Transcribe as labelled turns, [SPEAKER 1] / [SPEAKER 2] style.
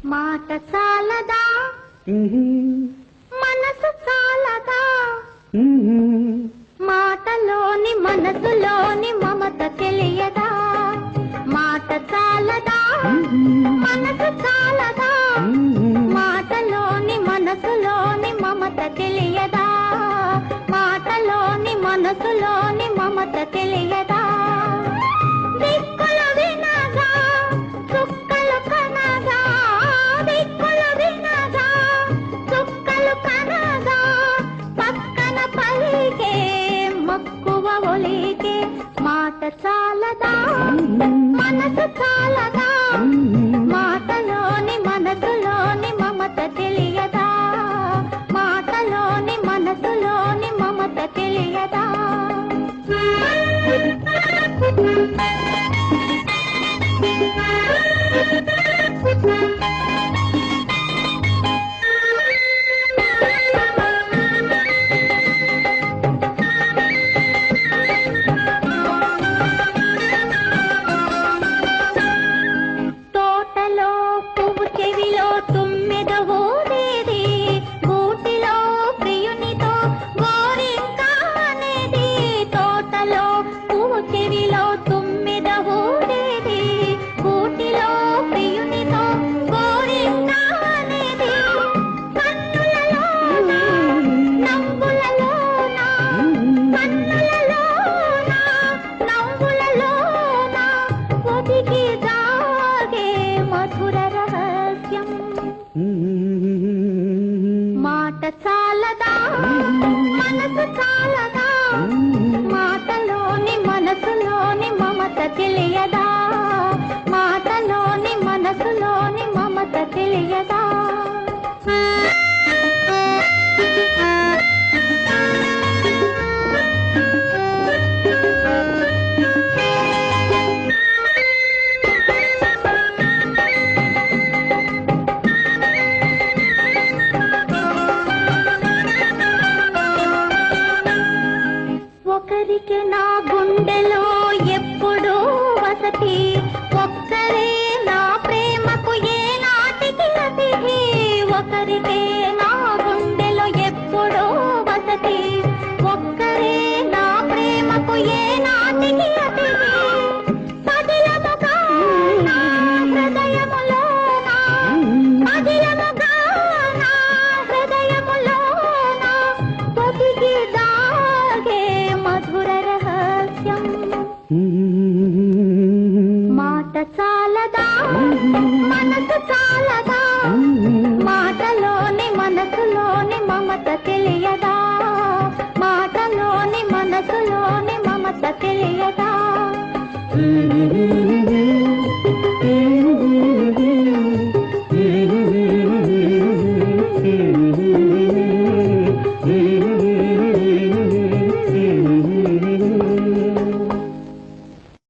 [SPEAKER 1] మాట చాలదా మనసు చాలదా మాటలోని మనసులోని మమత తెలియదా మాట చాలదా మనసు చాలదా మాటలోని మనసులోని మమత తెలియదా మాటలోని మనసులోని మమత తెలియదా దిక్కులు వినగా చుక్కలు కనగా దిక్కులు వినగా చుక్కలు కనగా పక్కన పలికే మక్కువ ఒలికే మాట చాలదా మనసు చాలదా మాటలోని మనసులోని మమత తెలియదా మాటలోని మనసులోని మమత తెలియదా మాట చాలదా మనసు చాలదా మాటలోని మనసులోని మమత తెలియదా మాటలోని మనసులోని మమత తెలియదా ఒకరికి నా గుండెలో ఎప్పుడూ వసతి ఒక్కరే నా ప్రేమకు ఏ నాటికి అతిథి ఒకరికే నా గుండెలో ఎప్పుడూ వసతి ఒక్కరే నా ప్రేమకు ఏ నాటికి అతిథి పదిలముగా నా హృదయములోన పదిలముగా నా హృదయములోన పొదిగి దాగే మధుర రహస్యం మాట చాలదా మనసు చాలదా మాటలోని మనసులోని మమత తెలియదా మాటలోని మనసులోని మమత తెలియదా